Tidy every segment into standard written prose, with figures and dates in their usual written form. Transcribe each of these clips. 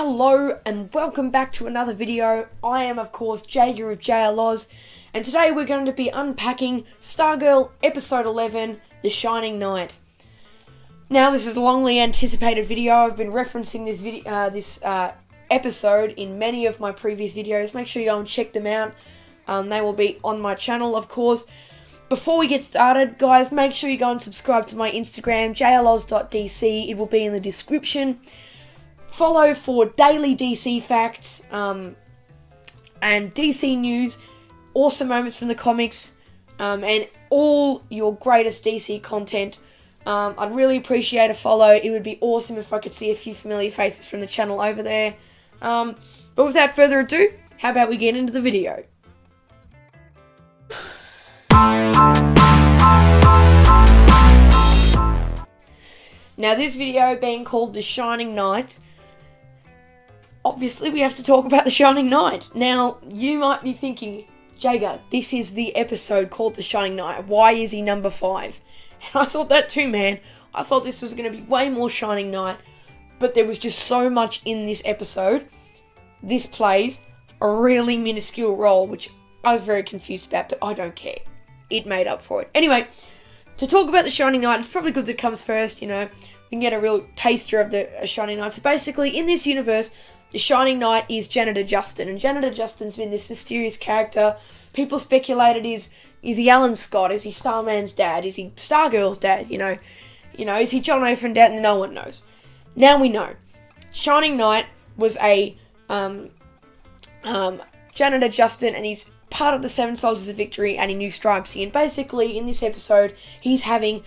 Hello and welcome back to another video. I am of course Jager of JLoz, and today we're going to be unpacking Stargirl episode 11, The Shining Knight. Now this is a longly anticipated video. I've been referencing this episode in many of my previous videos. Make sure you go and check them out. They will be on my channel, of course. Before we get started, guys, make sure you go and subscribe to my Instagram, jloz.dc. It will be in the description. Follow for daily DC facts and DC news, awesome moments from the comics, and all your greatest DC content. I'd really appreciate a follow. It would be awesome if I could see a few familiar faces from the channel over there. But without further ado, how about we get into the video? Now, this video being called The Shining Knight, obviously we have to talk about The Shining Knight. Now, you might be thinking, Jager, this is the episode called The Shining Knight. Why is he number 5? And I thought that too, man. I thought this was going to be way more Shining Knight, but there was just so much in this episode. This plays a really minuscule role, which I was very confused about, but I don't care. It made up for it. Anyway, to talk about The Shining Knight, it's probably good that it comes first, you know. We can get a real taster of the Shining Knight. So basically, in this universe, The Shining Knight is Janitor Justin. And Janitor Justin's been this mysterious character. People speculated, is he Alan Scott? Is he Starman's dad? Is he Stargirl's dad? You know, is he John O'Frin dad? No one knows. Now we know. Shining Knight was a Janitor Justin, and he's part of the Seven Soldiers of Victory, and he knew Stripesy. And basically, in this episode, he's having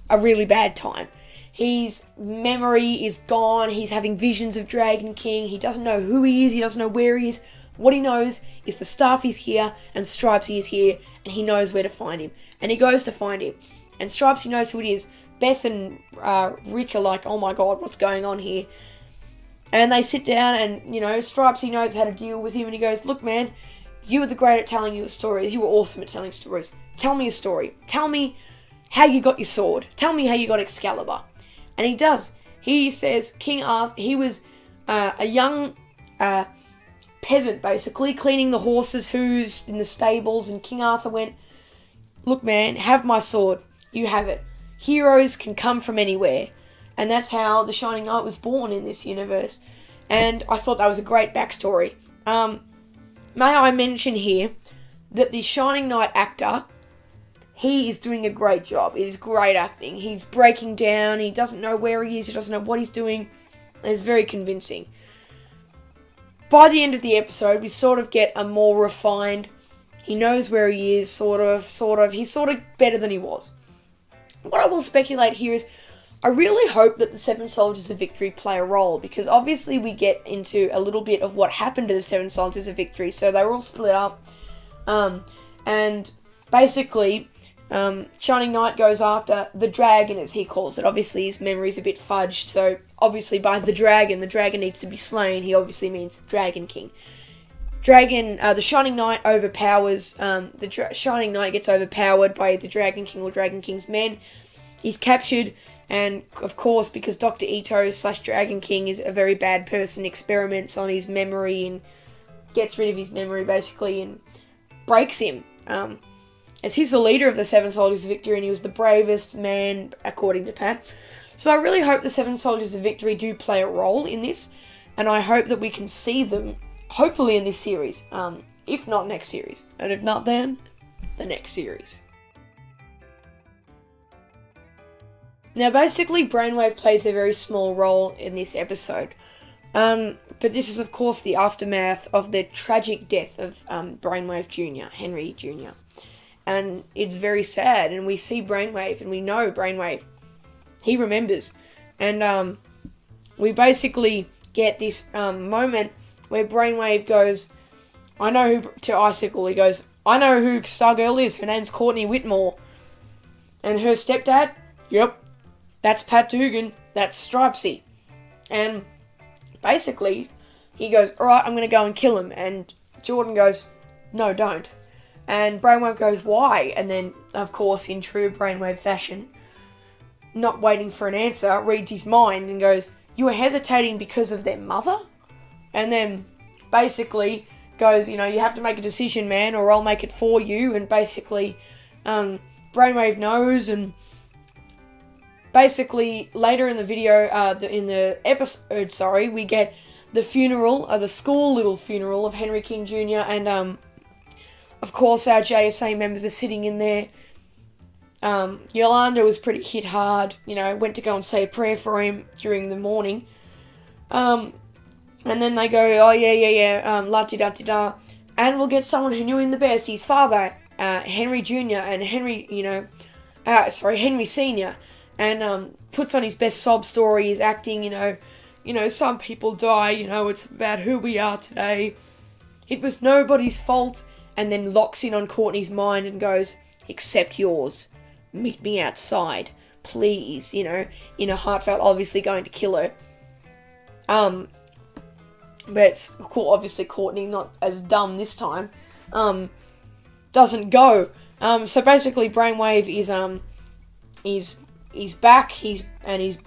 a really bad time. His memory is gone. He's having visions of Dragon King. He doesn't know who he is. He doesn't know where he is. What he knows is the staff is here and Stripesy is here, and he knows where to find him. And he goes to find him. And Stripesy knows who it is. Beth and Rick are like, oh my god, what's going on here? And they sit down and, you know, Stripesy knows how to deal with him. And he goes, look, man, you were the great at telling your stories. You were awesome at telling stories. Tell me a story. Tell me how you got your sword. Tell me how you got Excalibur. And he does. He says King Arthur, he was a young peasant, basically, cleaning the horses' hooves in the stables, and King Arthur went, look, man, have my sword. You have it. Heroes can come from anywhere. And that's how the Shining Knight was born in this universe. And I thought that was a great backstory. May I mention here that the Shining Knight actor, he is doing a great job. It is great acting. He's breaking down. He doesn't know where he is. He doesn't know what he's doing. And it's very convincing. By the end of the episode, we sort of get a more refined, he knows where he is, sort of. He's sort of better than he was. What I will speculate here is, I really hope that the Seven Soldiers of Victory play a role, because obviously we get into a little bit of what happened to the Seven Soldiers of Victory. So they were all split up. And basically, Shining Knight goes after the dragon, as he calls it. Obviously, his memory's a bit fudged, so obviously by the dragon needs to be slain. He obviously means Dragon King. The Shining Knight overpowers, Shining Knight gets overpowered by the Dragon King or Dragon King's men. He's captured, and of course, because Dr. Ito / Dragon King is a very bad person, experiments on his memory and gets rid of his memory, basically, and breaks him. As he's the leader of the Seven Soldiers of Victory, and he was the bravest man, according to Pat. So I really hope the Seven Soldiers of Victory do play a role in this, and I hope that we can see them, hopefully in this series, if not next series. And if not then, the next series. Now basically, Brainwave plays a very small role in this episode. But this is of course the aftermath of the tragic death of Brainwave Jr., Henry Jr., and it's very sad, and we see Brainwave, and we know Brainwave. He remembers. And we basically get this moment where Brainwave goes, I know who, to Icicle, he goes, I know who Stargirl is, her name's Courtney Whitmore. And her stepdad? Yep, that's Pat Dugan, that's Stripesy. And basically, he goes, alright, I'm going to go and kill him. And Jordan goes, no, don't. And Brainwave goes, why? And then, of course, in true Brainwave fashion, not waiting for an answer, reads his mind and goes, you were hesitating because of their mother? and then basically goes, you have to make a decision, man, or I'll make it for you. And basically, Brainwave knows, and basically later in the video, in the episode, we get the funeral, the school little funeral of Henry King Jr. and of course our JSA members are sitting in there. Yolanda was pretty hit hard, went to go and say a prayer for him during the morning. And then they go, oh yeah, la-di-da-di-da, and we'll get someone who knew him the best, his father, Henry Jr. and Henry Sr., and puts on his best sob story, his acting, some people die, it's about who we are today. It was nobody's fault, and then locks in on Courtney's mind and goes, except yours. Meet me outside, please, in a heartfelt, obviously going to kill her. But obviously Courtney, not as dumb this time, doesn't go. So basically Brainwave he's back, he's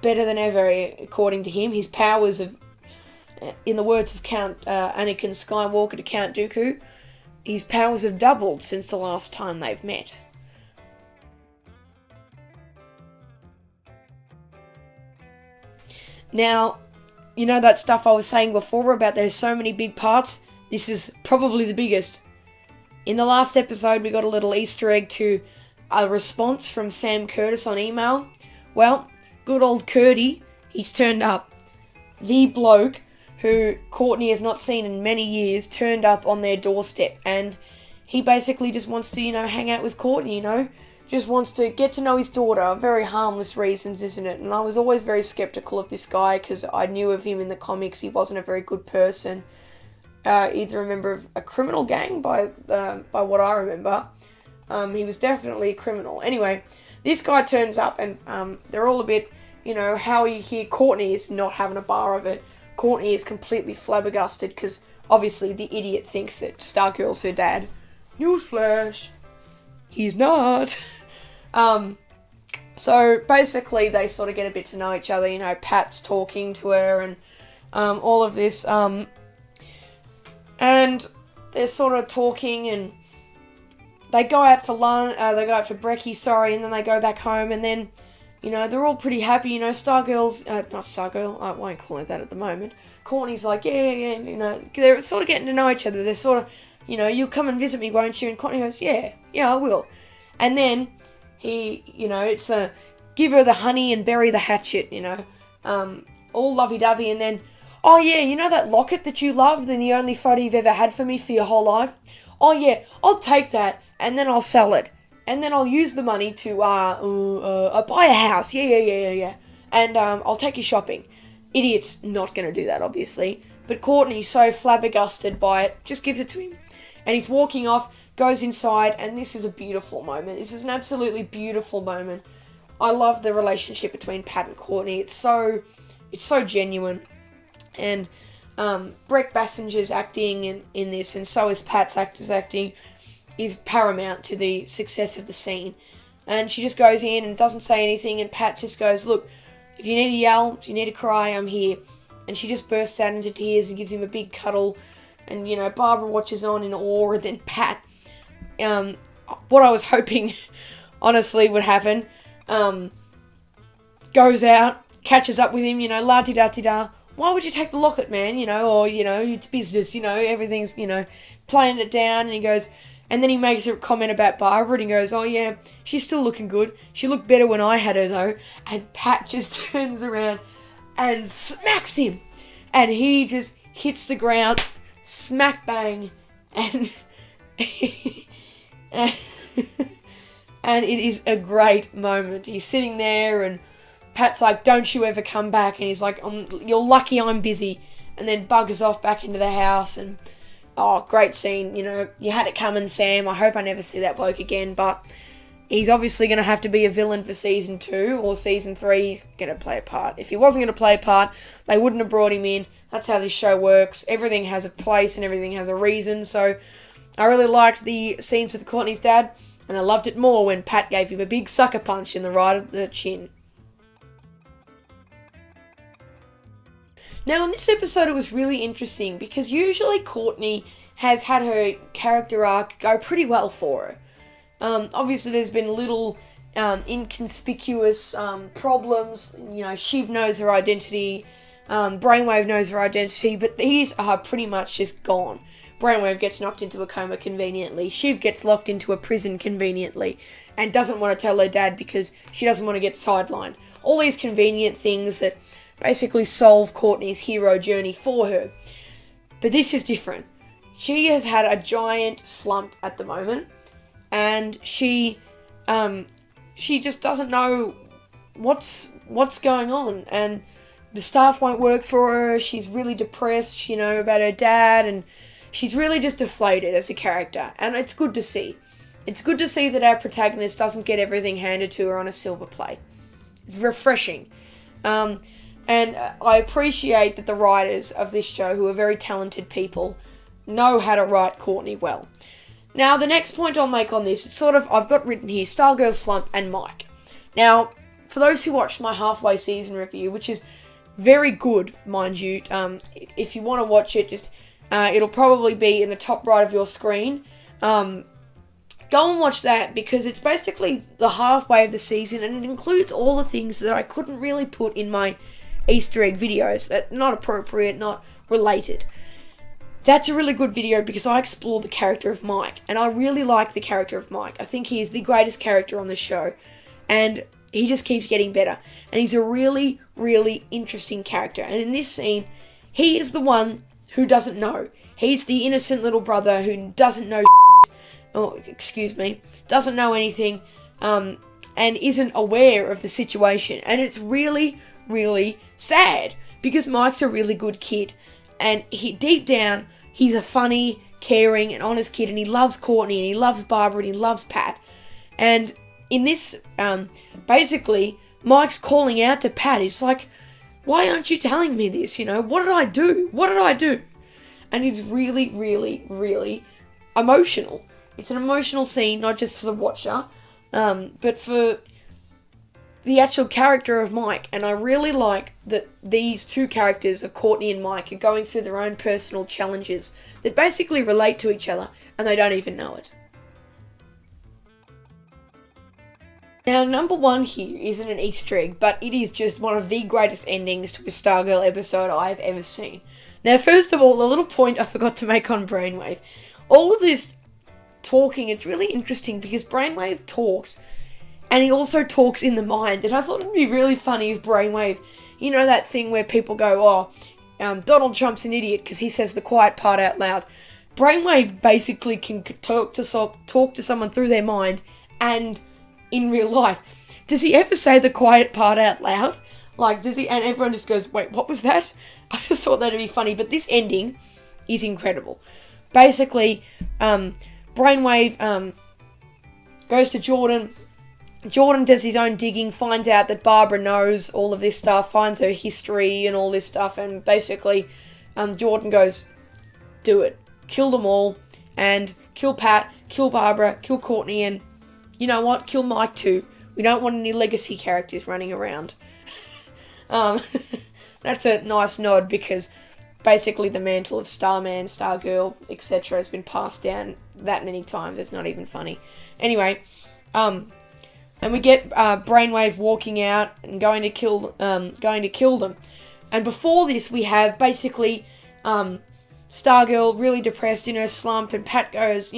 better than ever, according to him. His powers of, in the words of Count Anakin Skywalker to Count Dooku, his powers have doubled since the last time they've met. Now, that stuff I was saying before about there's so many big parts? This is probably the biggest. In the last episode, we got a little Easter egg to a response from Sam Curtis on email. Well, good old Curdy, he's turned up. The bloke who Courtney has not seen in many years turned up on their doorstep, and he basically just wants to, hang out with Courtney, just wants to get to know his daughter. Very harmless reasons, isn't it? And I was always very skeptical of this guy because I knew of him in the comics. He wasn't a very good person. Either a member of a criminal gang by what I remember. He was definitely a criminal. Anyway, this guy turns up and they're all a bit, how you hear Courtney is not having a bar of it. Courtney is completely flabbergasted because obviously the idiot thinks that Stargirl's her dad. Newsflash, he's not. So basically they sort of get a bit to know each other, Pat's talking to her and all of this, and they're sort of talking and they go out for brekkie, and then they go back home, and then, they're all pretty happy, Stargirl's, not Stargirl, I won't call it that at the moment. Courtney's like, yeah, they're sort of getting to know each other, they're sort of, you'll come and visit me, won't you? And Courtney goes, yeah, I will. And then he, it's the give her the honey and bury the hatchet, all lovey-dovey, and then, oh yeah, that locket that you love, and the only photo you've ever had for me for your whole life? Oh yeah, I'll take that, and then I'll sell it, and then I'll use the money to, buy a house, yeah, and, I'll take you shopping. Idiot's not gonna do that, obviously, but Courtney's so flabbergasted by it, just gives it to him, and he's walking off, goes inside, and this is a beautiful moment. This is an absolutely beautiful moment. I love the relationship between Pat and Courtney. It's so genuine. And Breck Bassinger's acting in this, and so is Pat's actor's acting, is paramount to the success of the scene. And she just goes in and doesn't say anything, and Pat just goes, look, if you need to yell, if you need to cry, I'm here. And she just bursts out into tears and gives him a big cuddle. And, Barbara watches on in awe, and then Pat, what I was hoping, honestly, would happen, goes out, catches up with him, la-di-da-di-da. Why would you take the locket, man? Or, it's business, everything's, playing it down. And he goes, and then he makes a comment about Barbara, and he goes, oh yeah, she's still looking good. She looked better when I had her, though. And Pat just turns around and smacks him. And he just hits the ground, smack bang, and and it is a great moment. He's sitting there, and Pat's like, don't you ever come back, and he's like, you're lucky I'm busy, and then buggers off back into the house, and great scene, you had it coming, Sam. I hope I never see that bloke again, but he's obviously going to have to be a villain for season 2 or season 3. He's going to play a part. If he wasn't going to play a part, they wouldn't have brought him in. That's how this show works. Everything has a place and everything has a reason, so I really liked the scenes with Courtney's dad, and I loved it more when Pat gave him a big sucker punch in the right of the chin. Now, in this episode, it was really interesting because usually Courtney has had her character arc go pretty well for her. Obviously, there's been little inconspicuous problems. You know, Shiv knows her identity, Brainwave knows her identity, but these are pretty much just gone. Brainwave gets knocked into a coma conveniently. Shiv gets locked into a prison conveniently and doesn't want to tell her dad because she doesn't want to get sidelined. All these convenient things that basically solve Courtney's hero journey for her. But this is different. She has had a giant slump at the moment, and she just doesn't know what's going on, and the staff won't work for her. She's really depressed, about her dad, and she's really just deflated as a character, and it's good to see. It's good to see that our protagonist doesn't get everything handed to her on a silver plate. It's refreshing. And I appreciate that the writers of this show, who are very talented people, know how to write Courtney well. Now, the next point I'll make on this, it's I've got written here, Stargirl Slump and Mike. Now, for those who watched my halfway season review, which is very good, mind you, if you want to watch it, just it'll probably be in the top right of your screen. Go and watch that, because it's basically the halfway of the season, and it includes all the things that I couldn't really put in my Easter egg videos, that not appropriate, not related. That's a really good video because I explore the character of Mike, and I really like the character of Mike. I think he is the greatest character on the show, and he just keeps getting better. And he's a really, really interesting character. And in this scene, he is the one who doesn't know. He's the innocent little brother who doesn't know doesn't know anything, and isn't aware of the situation. And it's really, really sad, because Mike's a really good kid, and deep down, he's a funny, caring, and honest kid, and he loves Courtney, and he loves Barbara, and he loves Pat. And in this, basically, Mike's calling out to Pat. He's like, why aren't you telling me this? What did I do? What did I do? And it's really, really, really emotional. It's an emotional scene, not just for the watcher, but for the actual character of Mike. And I really like that these two characters of Courtney and Mike are going through their own personal challenges that basically relate to each other, and they don't even know it. Now, number one here isn't an Easter egg, but it is just one of the greatest endings to a Stargirl episode I've ever seen. Now, first of all, a little point I forgot to make on Brainwave. All of this talking, it's really interesting because Brainwave talks, and he also talks in the mind, and I thought it'd be really funny if Brainwave, that thing where people go, Donald Trump's an idiot because he says the quiet part out loud. Brainwave basically can talk to someone through their mind and in real life. Does he ever say the quiet part out loud? Does he? And everyone just goes, wait, what was that? I just thought that'd be funny, but this ending is incredible. Basically, Brainwave goes to Jordan. Jordan does his own digging, finds out that Barbara knows all of this stuff, finds her history and all this stuff, and basically Jordan goes, do it. Kill them all, and kill Pat, kill Barbara, kill Courtney, and you know what? Kill Mike too. We don't want any legacy characters running around. That's a nice nod, because basically the mantle of Starman, Stargirl, etc. has been passed down that many times. It's not even funny. Anyway, and we get Brainwave walking out and going to kill them. And before this, we have basically Stargirl really depressed in her slump, and Pat goes,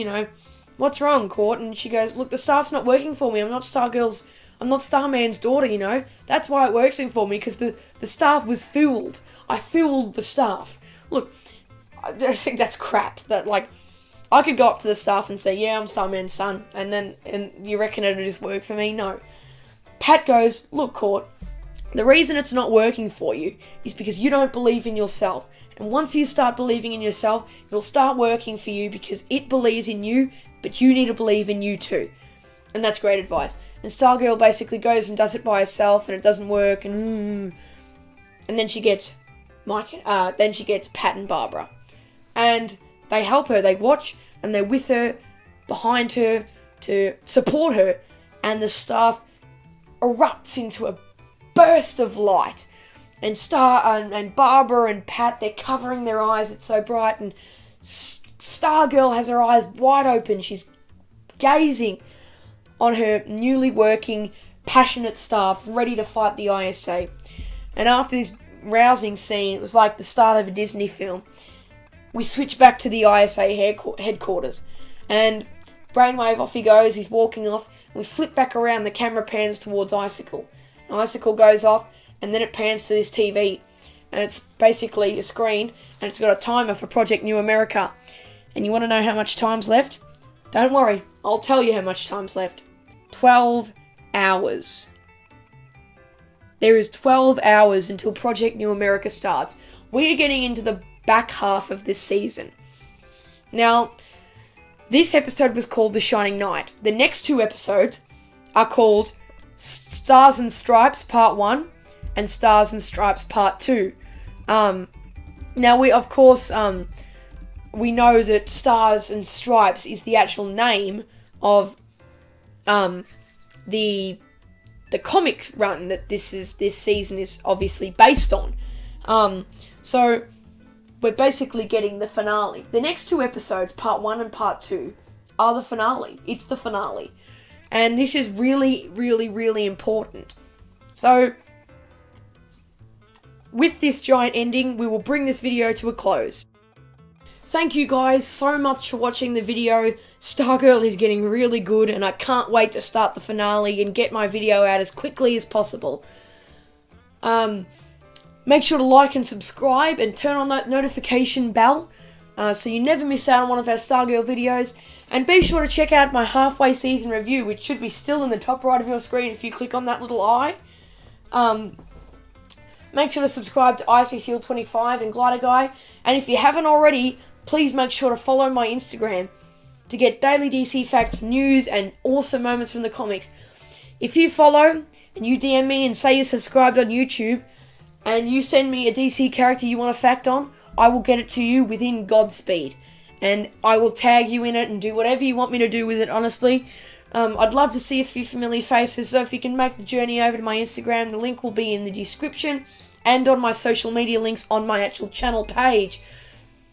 what's wrong, Court? And she goes, look, the staff's not working for me. I'm not Starman's daughter, That's why it works for me, because the staff was fooled. I fooled the staff. Look, I just think that's crap. That, I could go up to the staff and say, yeah, I'm Starman's son, and you reckon it'll just work for me? No. Pat goes, look, Court, the reason it's not working for you is because you don't believe in yourself. And once you start believing in yourself, it'll start working for you, because it believes in you, but you need to believe in you too. And that's great advice. And Stargirl basically goes and does it by herself, and it doesn't work, and then she gets Pat and Barbara. And they help her, they watch, and they're with her, behind her, to support her, and the staff erupts into a burst of light. and Barbara and Pat, they're covering their eyes. It's so bright, and Stargirl has her eyes wide open. She's gazing on her newly working, passionate staff, ready to fight the ISA. And after this rousing scene, it was like the start of a Disney film. We switch back to the ISA headquarters, and Brainwave, off he goes. He's walking off. We flip back around. The camera pans towards Icicle. Icicle goes off, and then it pans to this TV, and it's basically a screen, and it's got a timer for Project New America. And you want to know how much time's left? Don't worry, I'll tell you how much time's left. 12 hours. There is 12 hours until Project New America starts. We are getting into the back half of this season. Now, this episode was called The Shining Knight. The next two episodes are called Stars and Stripes Part 1 and Stars and Stripes Part 2. Now, we, of course, we know that Stars and Stripes is the actual name of the comics run that this season is obviously based on. So we're basically getting the finale. The next two episodes, Part 1 and Part 2, are the finale. It's the finale. And this is really, really, really important. So, with this giant ending, we will bring this video to a close. Thank you guys so much for watching the video. Stargirl is getting really good, and I can't wait to start the finale and get my video out as quickly as possible. Make sure to like and subscribe and turn on that notification bell so you never miss out on one of our Stargirl videos. And be sure to check out my halfway season review, which should be still in the top right of your screen if you click on that little eye. Make sure to subscribe to ICCL25 and Glider Guy. And if you haven't already, please make sure to follow my Instagram to get daily DC facts, news, and awesome moments from the comics. If you follow and you DM me and say you're subscribed on YouTube, and you send me a DC character you want a fact on, I will get it to you within Godspeed. And I will tag you in it and do whatever you want me to do with it, honestly. I'd love to see a few familiar faces, so if you can make the journey over to my Instagram, the link will be in the description and on my social media links on my actual channel page.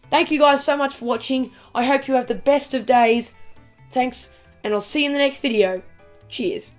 Thank you guys so much for watching. I hope you have the best of days. Thanks, and I'll see you in the next video. Cheers.